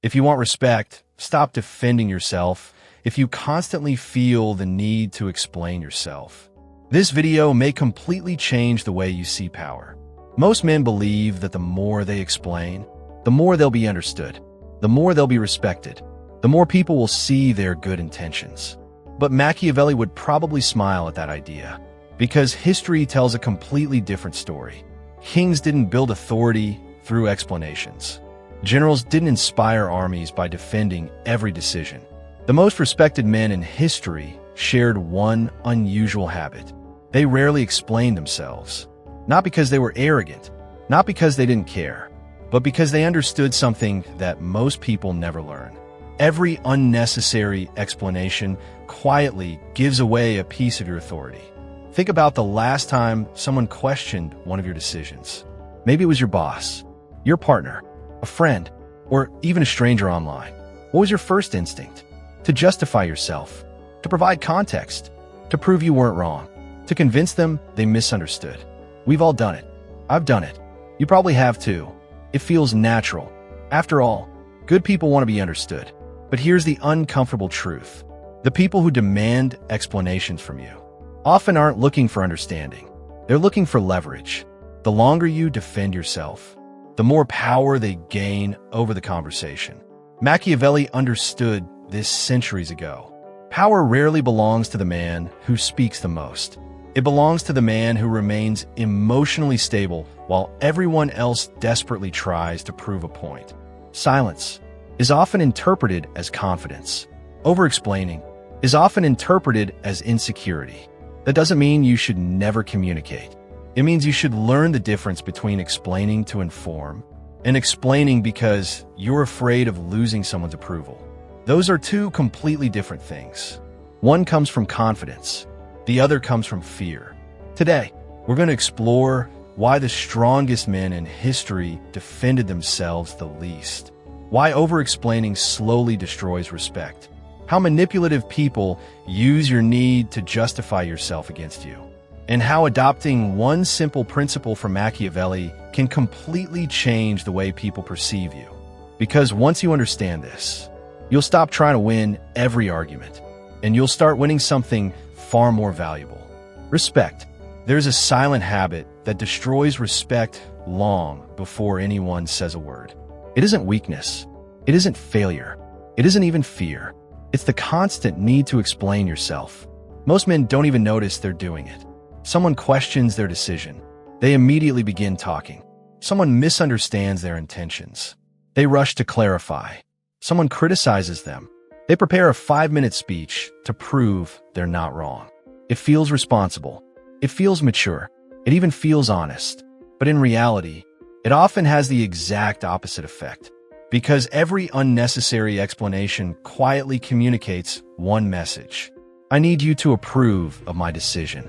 If you want respect, stop defending yourself. If you constantly feel the need to explain yourself, this video may completely change the way you see power. Most men believe that the more they explain, the more they'll be understood, the more they'll be respected, the more people will see their good intentions. But Machiavelli would probably smile at that idea, because history tells a completely different story. Kings didn't build authority through explanations. Generals didn't inspire armies by defending every decision. The most respected men in history shared one unusual habit. They rarely explained themselves. Not because they were arrogant, not because they didn't care, but because they understood something that most people never learn. Every unnecessary explanation quietly gives away a piece of your authority. Think about the last time someone questioned one of your decisions. Maybe it was your boss, your partner, a friend, or even a stranger online. What was your first instinct? To justify yourself, to provide context, to prove you weren't wrong, to convince them they misunderstood. We've all done it. I've done it. You probably have too. It feels natural. After all, good people want to be understood. But here's the uncomfortable truth. The people who demand explanations from you often aren't looking for understanding. They're looking for leverage. The longer you defend yourself, the more power they gain over the conversation. Machiavelli understood this centuries ago. Power rarely belongs to the man who speaks the most. It belongs to the man who remains emotionally stable while everyone else desperately tries to prove a point. Silence is often interpreted as confidence. Over-explaining is often interpreted as insecurity. That doesn't mean you should never communicate. It means you should learn the difference between explaining to inform and explaining because you're afraid of losing someone's approval. Those are two completely different things. One comes from confidence. The other comes from fear. Today, we're going to explore why the strongest men in history defended themselves the least. Why over-explaining slowly destroys respect. How manipulative people use your need to justify yourself against you. And how adopting one simple principle from Machiavelli can completely change the way people perceive you. Because once you understand this, you'll stop trying to win every argument, and you'll start winning something far more valuable. Respect. There's a silent habit that destroys respect long before anyone says a word. It isn't weakness. It isn't failure. It isn't even fear. It's the constant need to explain yourself. Most men don't even notice they're doing it. Someone questions their decision. They immediately begin talking. Someone misunderstands their intentions. They rush to clarify. Someone criticizes them. They prepare a 5-minute speech to prove they're not wrong. It feels responsible. It feels mature. It even feels honest. But in reality, it often has the exact opposite effect. Because every unnecessary explanation quietly communicates one message. I need you to approve of my decision.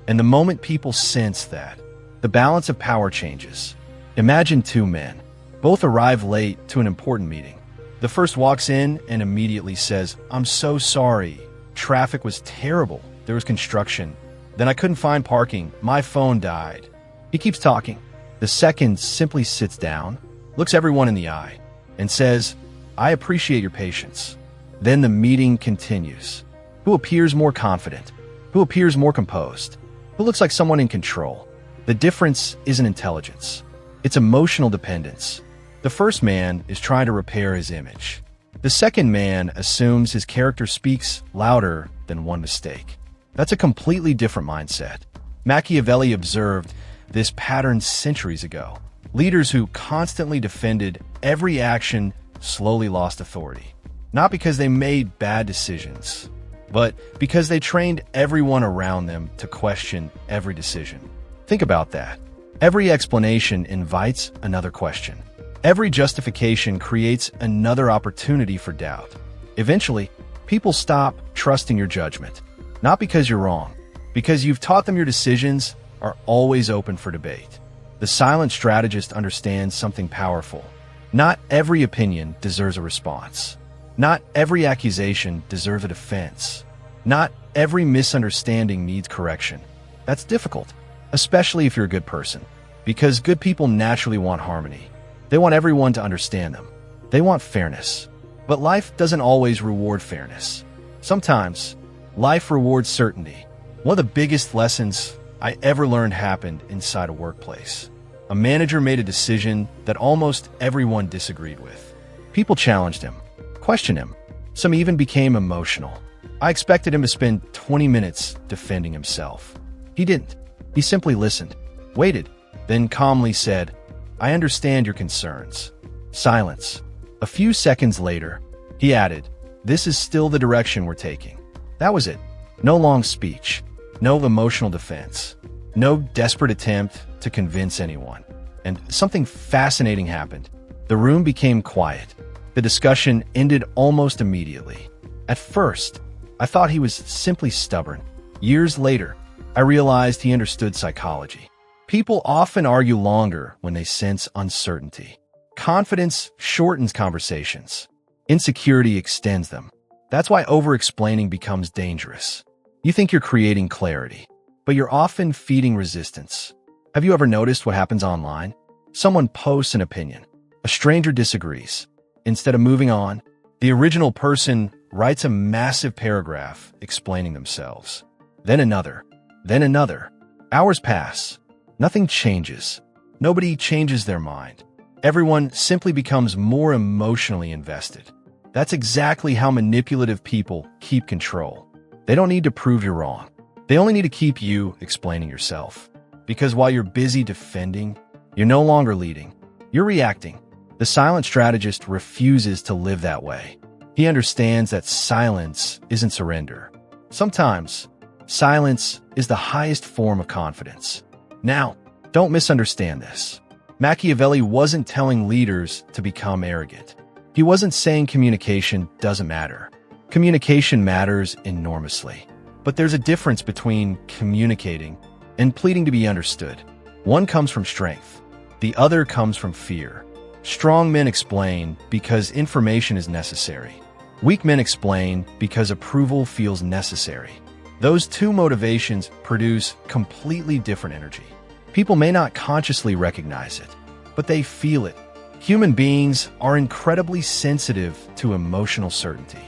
And the moment people sense that, the balance of power changes. Imagine two men. Both arrive late to an important meeting. The first walks in and immediately says, "I'm so sorry. Traffic was terrible. There was construction. Then I couldn't find parking. My phone died." He keeps talking. The second simply sits down, looks everyone in the eye, and says, "I appreciate your patience." Then the meeting continues. Who appears more confident? Who appears more composed? Who looks like someone in control? The difference isn't intelligence. It's emotional dependence. The first man is trying to repair his image. The second man assumes his character speaks louder than one mistake. That's a completely different mindset. Machiavelli observed this pattern centuries ago. Leaders who constantly defended every action slowly lost authority. Not because they made bad decisions, but because they trained everyone around them to question every decision. Think about that. Every explanation invites another question. Every justification creates another opportunity for doubt. Eventually, people stop trusting your judgment. Not because you're wrong, because you've taught them your decisions are always open for debate. The silent strategist understands something powerful. Not every opinion deserves a response. Not every accusation deserves a defense. Not every misunderstanding needs correction. That's difficult, especially if you're a good person, because good people naturally want harmony. They want everyone to understand them. They want fairness. But life doesn't always reward fairness. Sometimes, life rewards certainty. One of the biggest lessons I ever learned happened inside a workplace. A manager made a decision that almost everyone disagreed with. People challenged him, questioned him. Some even became emotional. I expected him to spend 20 minutes defending himself. He didn't. He simply listened, waited, then calmly said, "I understand your concerns." Silence. A few seconds later, he added, "This is still the direction we're taking." That was it. No long speech, no emotional defense, no desperate attempt to convince anyone. And something fascinating happened. The room became quiet. The discussion ended almost immediately. At first, I thought he was simply stubborn. Years later, I realized he understood psychology. People often argue longer when they sense uncertainty. Confidence shortens conversations. Insecurity extends them. That's why over-explaining becomes dangerous. You think you're creating clarity, but you're often feeding resistance. Have you ever noticed what happens online? Someone posts an opinion. A stranger disagrees. Instead of moving on, the original person writes a massive paragraph explaining themselves. Then another. Then another. Hours pass. Nothing changes. Nobody changes their mind. Everyone simply becomes more emotionally invested. That's exactly how manipulative people keep control. They don't need to prove you're wrong. They only need to keep you explaining yourself. Because while you're busy defending, you're no longer leading. You're reacting. The silent strategist refuses to live that way. He understands that silence isn't surrender. Sometimes, silence is the highest form of confidence. Now, don't misunderstand this. Machiavelli wasn't telling leaders to become arrogant. He wasn't saying communication doesn't matter. Communication matters enormously. But there's a difference between communicating and pleading to be understood. One comes from strength. The other comes from fear. Strong men explain because information is necessary. Weak men explain because approval feels necessary. Those two motivations produce completely different energy. People may not consciously recognize it, but they feel it. Human beings are incredibly sensitive to emotional certainty.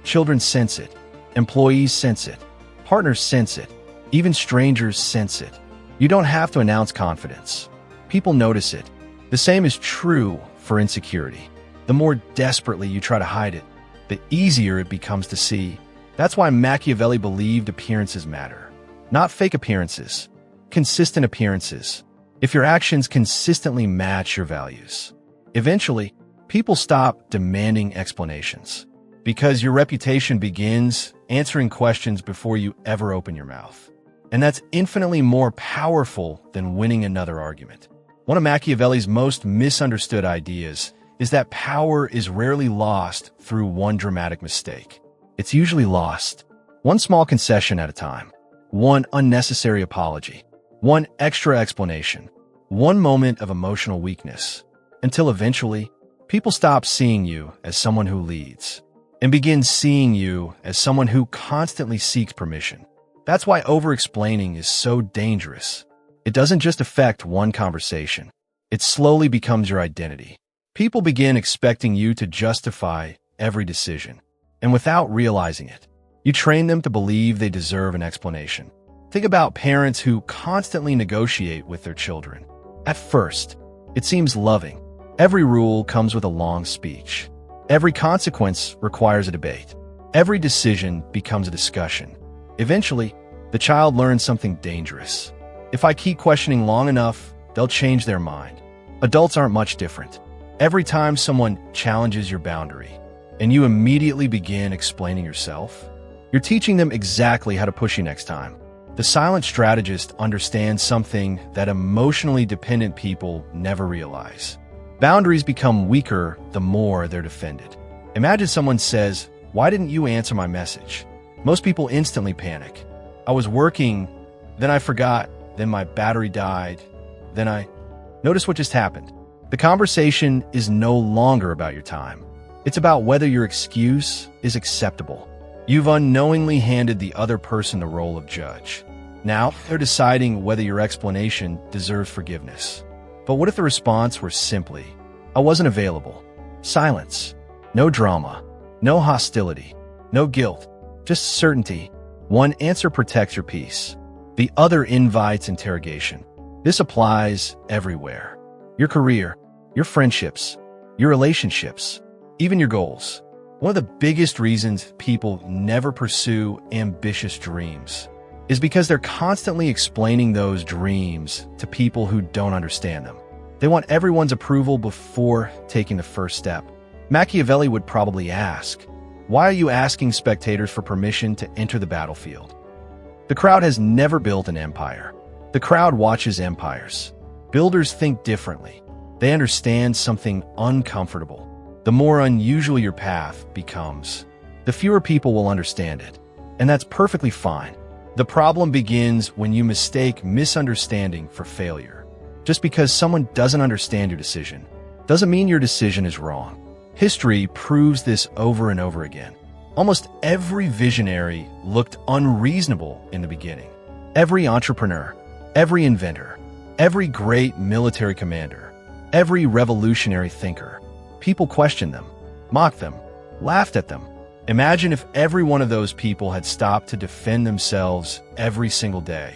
Children sense it. Employees sense it. Partners sense it. Even strangers sense it. You don't have to announce confidence. People notice it. The same is true for insecurity. The more desperately you try to hide it, the easier it becomes to see. That's why Machiavelli believed appearances matter. Not fake appearances. Consistent appearances. If your actions consistently match your values, eventually, people stop demanding explanations. Because your reputation begins answering questions before you ever open your mouth. And that's infinitely more powerful than winning another argument. One of Machiavelli's most misunderstood ideas is that power is rarely lost through one dramatic mistake. It's usually lost one small concession at a time, one unnecessary apology, one extra explanation, one moment of emotional weakness, until eventually, people stop seeing you as someone who leads and begin seeing you as someone who constantly seeks permission. That's why over-explaining is so dangerous. It doesn't just affect one conversation. It slowly becomes your identity. People begin expecting you to justify every decision, and without realizing it, you train them to believe they deserve an explanation. Think about parents who constantly negotiate with their children. At first, it seems loving. Every rule comes with a long speech. Every consequence requires a debate. Every decision becomes a discussion. Eventually, the child learns something dangerous. If I keep questioning long enough, they'll change their mind. Adults aren't much different. Every time someone challenges your boundary, and you immediately begin explaining yourself, you're teaching them exactly how to push you next time. The silent strategist understands something that emotionally dependent people never realize. Boundaries become weaker the more they're defended. Imagine someone says, "Why didn't you answer my message?" Most people instantly panic. "I was working, then I forgot, then my battery died, then I..." Notice what just happened. The conversation is no longer about your time. It's about whether your excuse is acceptable. You've unknowingly handed the other person the role of judge. Now, they're deciding whether your explanation deserves forgiveness. But what if the response were simply, "I wasn't available"? Silence. No drama. No hostility. No guilt. Just certainty. One answer protects your peace. The other invites interrogation. This applies everywhere. Your career, your friendships, your relationships, even your goals. One of the biggest reasons people never pursue ambitious dreams is because they're constantly explaining those dreams to people who don't understand them. They want everyone's approval before taking the first step. Machiavelli would probably ask, "Why are you asking spectators for permission to enter the battlefield?" The crowd has never built an empire. The crowd watches empires. Builders think differently. They understand something uncomfortable. The more unusual your path becomes, the fewer people will understand it. And that's perfectly fine. The problem begins when you mistake misunderstanding for failure. Just because someone doesn't understand your decision doesn't mean your decision is wrong. History proves this over and over again. Almost every visionary looked unreasonable in the beginning. Every entrepreneur, every inventor, every great military commander, every revolutionary thinker. People questioned them, mocked them, laughed at them. Imagine if every one of those people had stopped to defend themselves every single day.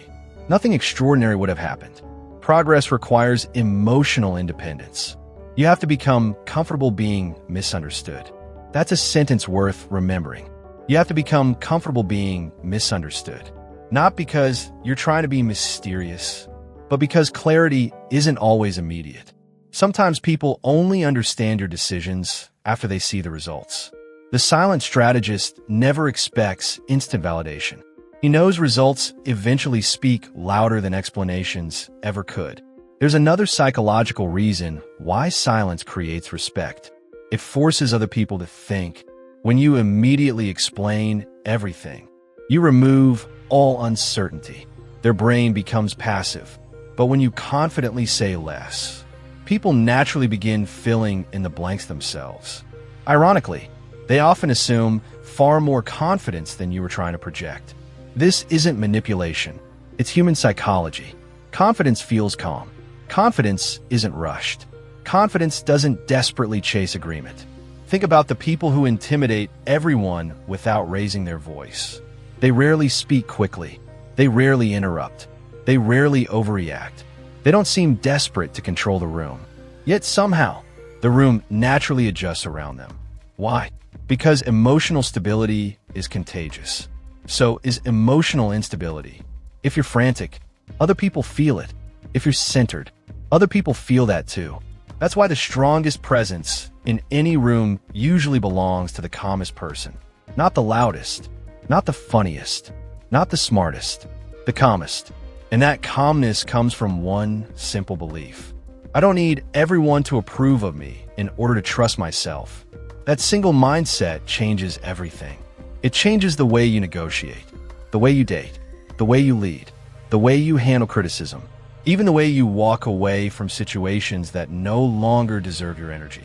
Nothing extraordinary would have happened. Progress requires emotional independence. You have to become comfortable being misunderstood. That's a sentence worth remembering. You have to become comfortable being misunderstood. Not because you're trying to be mysterious, but because clarity isn't always immediate. Sometimes people only understand your decisions after they see the results. The silent strategist never expects instant validation. He knows results eventually speak louder than explanations ever could. There's another psychological reason why silence creates respect. It forces other people to think. When you immediately explain everything, you remove all uncertainty. Their brain becomes passive. But when you confidently say less, people naturally begin filling in the blanks themselves. Ironically, they often assume far more confidence than you were trying to project. This isn't manipulation. It's human psychology. Confidence feels calm. Confidence isn't rushed. Confidence doesn't desperately chase agreement. Think about the people who intimidate everyone without raising their voice. They rarely speak quickly. They rarely interrupt. They rarely overreact. They don't seem desperate to control the room. Yet somehow, the room naturally adjusts around them. Why? Because emotional stability is contagious. So is emotional instability. If you're frantic, other people feel it. If you're centered, other people feel that too. That's why the strongest presence in any room usually belongs to the calmest person. Not the loudest, not the funniest, not the smartest, the calmest. And that calmness comes from one simple belief. I don't need everyone to approve of me in order to trust myself. That single mindset changes everything. It changes the way you negotiate, the way you date, the way you lead, the way you handle criticism, even the way you walk away from situations that no longer deserve your energy.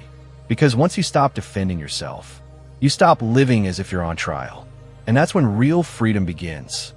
Because once you stop defending yourself, you stop living as if you're on trial. And that's when real freedom begins.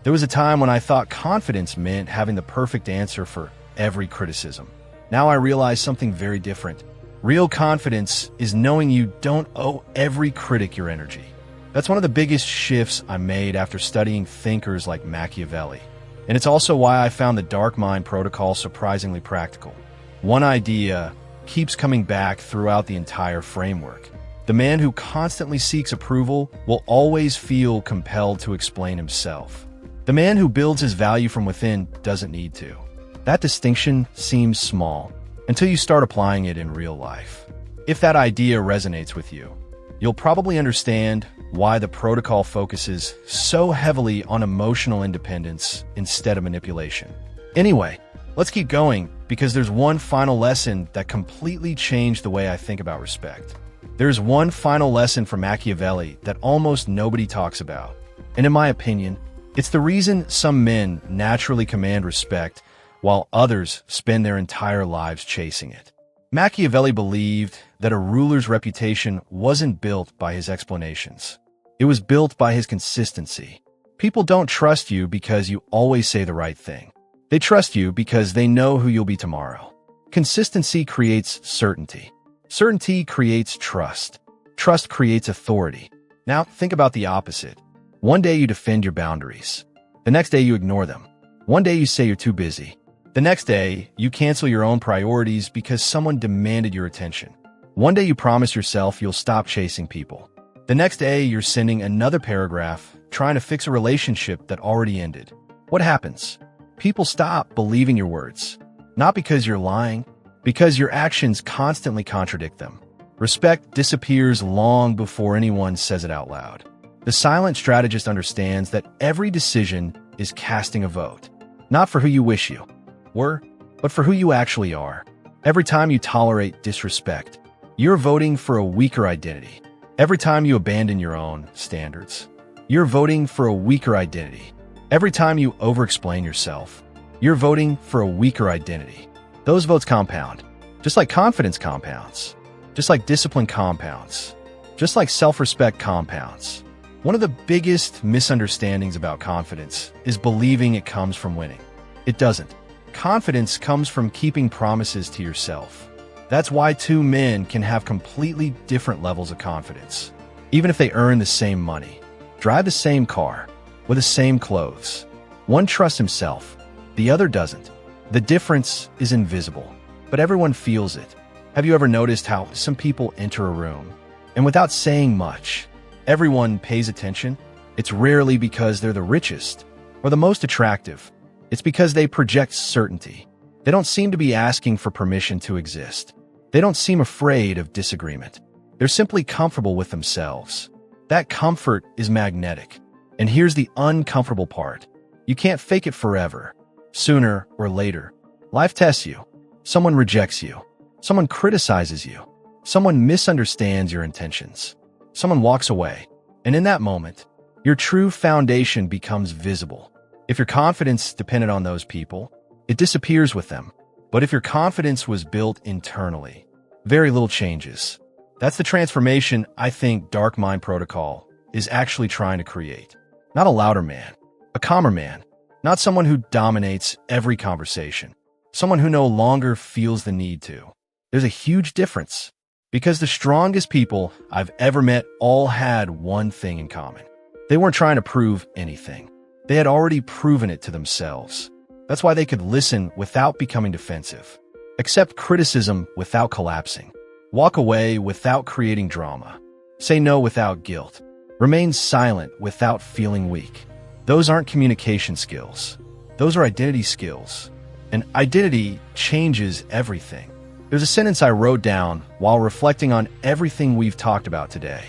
There was a time when I thought confidence meant having the perfect answer for every criticism. Now I realize something very different. Real confidence is knowing you don't owe every critic your energy. That's one of the biggest shifts I made after studying thinkers like Machiavelli. And it's also why I found the Dark Mind protocol surprisingly practical. One idea keeps coming back throughout the entire framework. The man who constantly seeks approval will always feel compelled to explain himself. The man who builds his value from within doesn't need to. That distinction seems small until you start applying it in real life. If that idea resonates with you, you'll probably understand why the protocol focuses so heavily on emotional independence instead of manipulation. Anyway, let's keep going because there's one final lesson that completely changed the way I think about respect. There's one final lesson from Machiavelli that almost nobody talks about. And in my opinion, it's the reason some men naturally command respect while others spend their entire lives chasing it. Machiavelli believed that a ruler's reputation wasn't built by his explanations. It was built by his consistency. People don't trust you because you always say the right thing. They trust you because they know who you'll be tomorrow. Consistency creates certainty. Certainty creates trust. Trust creates authority. Now, think about the opposite. One day you defend your boundaries. The next day you ignore them. One day you say you're too busy. The next day, you cancel your own priorities because someone demanded your attention. One day you promise yourself you'll stop chasing people. The next day, you're sending another paragraph trying to fix a relationship that already ended. What happens? People stop believing your words. Not because you're lying, because your actions constantly contradict them. Respect disappears long before anyone says it out loud. The silent strategist understands that every decision is casting a vote, not for who you wish you were, but for who you actually are. Every time you tolerate disrespect, you're voting for a weaker identity. Every time you abandon your own standards, you're voting for a weaker identity. Every time you over-explain yourself, you're voting for a weaker identity. Those votes compound, just like confidence compounds, just like discipline compounds, just like self-respect compounds. One of the biggest misunderstandings about confidence is believing it comes from winning. It doesn't. Confidence comes from keeping promises to yourself. That's why two men can have completely different levels of confidence, even if they earn the same money, drive the same car, wear the same clothes. One trusts himself, the other doesn't. The difference is invisible, but everyone feels it. Have you ever noticed how some people enter a room, and without saying much, everyone pays attention? It's rarely because they're the richest or the most attractive. It's because they project certainty. They don't seem to be asking for permission to exist. They don't seem afraid of disagreement. They're simply comfortable with themselves. That comfort is magnetic. And here's the uncomfortable part. You can't fake it forever. Sooner or later, life tests you. Someone rejects you. Someone criticizes you. Someone misunderstands your intentions. Someone walks away. And in that moment, your true foundation becomes visible. If your confidence depended on those people, it disappears with them. But if your confidence was built internally, very little changes. That's the transformation I think Dark Mind Protocol is actually trying to create. Not a louder man, a calmer man. Not someone who dominates every conversation. Someone who no longer feels the need to. There's a huge difference. Because the strongest people I've ever met all had one thing in common. They weren't trying to prove anything. They had already proven it to themselves. That's why they could listen without becoming defensive, accept criticism without collapsing, walk away without creating drama, say no without guilt, remain silent without feeling weak. Those aren't communication skills. Those are identity skills. And identity changes everything. There's a sentence I wrote down while reflecting on everything we've talked about today.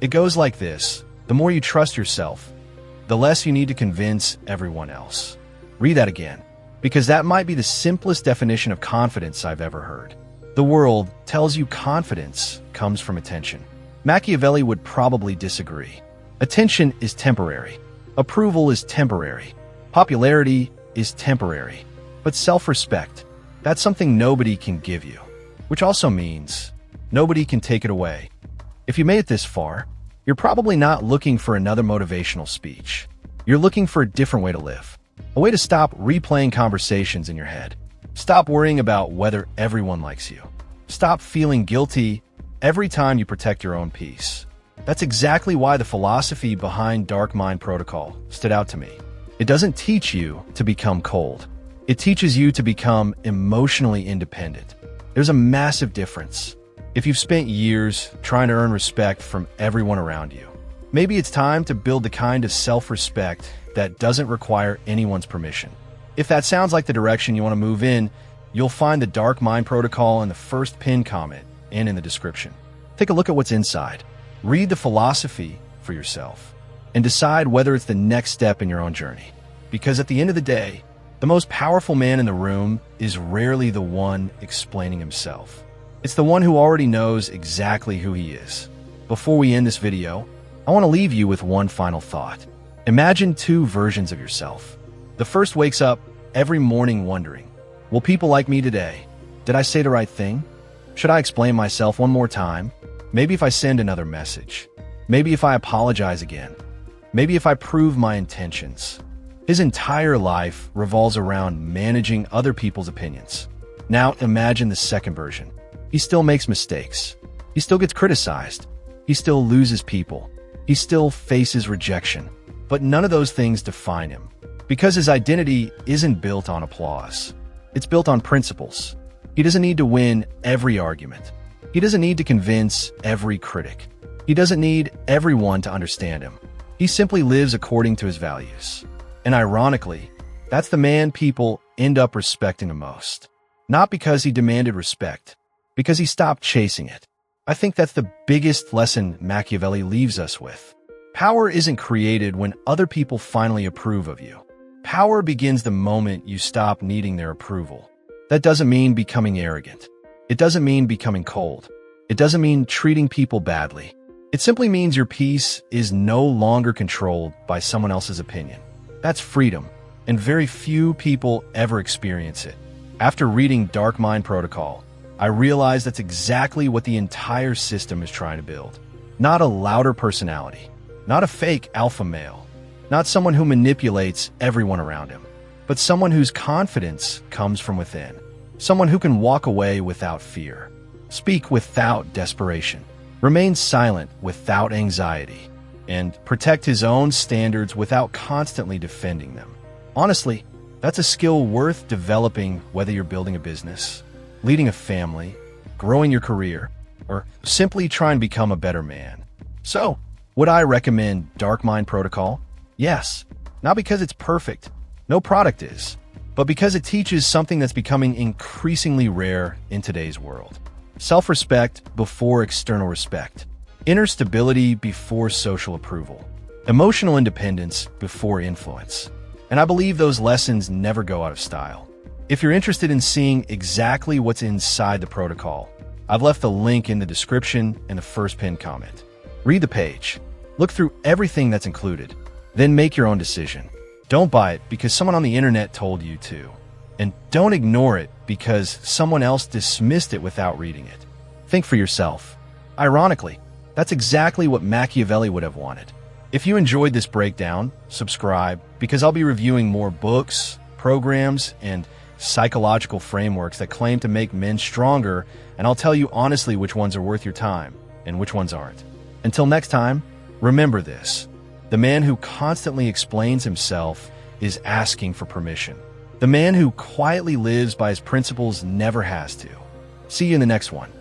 It goes like this: the more you trust yourself, the less you need to convince everyone else. Read that again, because that might be the simplest definition of confidence I've ever heard. The world tells you confidence comes from attention. Machiavelli would probably disagree. Attention is temporary. Approval is temporary. Popularity is temporary. But self-respect, that's something nobody can give you, which also means nobody can take it away. If you made it this far, you're probably not looking for another motivational speech. You're looking for a different way to live. A way to stop replaying conversations in your head. Stop worrying about whether everyone likes you. Stop feeling guilty every time you protect your own peace. That's exactly why the philosophy behind Dark Mind Protocol stood out to me. It doesn't teach you to become cold. It teaches you to become emotionally independent. There's a massive difference. If you've spent years trying to earn respect from everyone around you, maybe it's time to build the kind of self-respect that doesn't require anyone's permission. If that sounds like the direction you want to move in, you'll find the Dark Mind Protocol in the first pinned comment and in the description. Take a look at what's inside. Read the philosophy for yourself and decide whether it's the next step in your own journey. Because at the end of the day, the most powerful man in the room is rarely the one explaining himself. It's the one who already knows exactly who he is. Before we end this video, I want to leave you with one final thought. Imagine two versions of yourself. The first wakes up every morning wondering, will people like me today? Did I say the right thing? Should I explain myself one more time? Maybe if I send another message. Maybe if I apologize again. Maybe if I prove my intentions. His entire life revolves around managing other people's opinions. Now imagine the second version. He still makes mistakes. He still gets criticized. He still loses people. He still faces rejection. But none of those things define him, because his identity isn't built on applause. It's built on principles. He doesn't need to win every argument. He doesn't need to convince every critic. He doesn't need everyone to understand him. He simply lives according to his values. And ironically, that's the man people end up respecting the most. Not because he demanded respect, because he stopped chasing it. I think that's the biggest lesson Machiavelli leaves us with. Power isn't created when other people finally approve of you. Power begins the moment you stop needing their approval. That doesn't mean becoming arrogant. It doesn't mean becoming cold. It doesn't mean treating people badly. It simply means your peace is no longer controlled by someone else's opinion. That's freedom, and very few people ever experience it. After reading Dark Mind Protocol, I realized that's exactly what the entire system is trying to build. Not a louder personality, not a fake alpha male, not someone who manipulates everyone around him, but someone whose confidence comes from within. Someone who can walk away without fear, speak without desperation, remain silent without anxiety, and protect his own standards without constantly defending them. Honestly, that's a skill worth developing, whether you're building a business, leading a family, growing your career, or simply trying to become a better man. So, would I recommend Dark Mind Protocol? Yes. Not because it's perfect. No product is. But because it teaches something that's becoming increasingly rare in today's world. Self-respect before external respect. Inner stability before social approval. Emotional independence before influence. And I believe those lessons never go out of style. If you're interested in seeing exactly what's inside the protocol, I've left the link in the description and the first pinned comment. Read the page. Look through everything that's included. Then make your own decision. Don't buy it because someone on the internet told you to. And don't ignore it because someone else dismissed it without reading it. Think for yourself. Ironically, that's exactly what Machiavelli would have wanted. If you enjoyed this breakdown, subscribe because I'll be reviewing more books, programs, and psychological frameworks that claim to make men stronger, and I'll tell you honestly which ones are worth your time and which ones aren't. Until next time, remember this. The man who constantly explains himself is asking for permission. The man who quietly lives by his principles never has to. See you in the next one.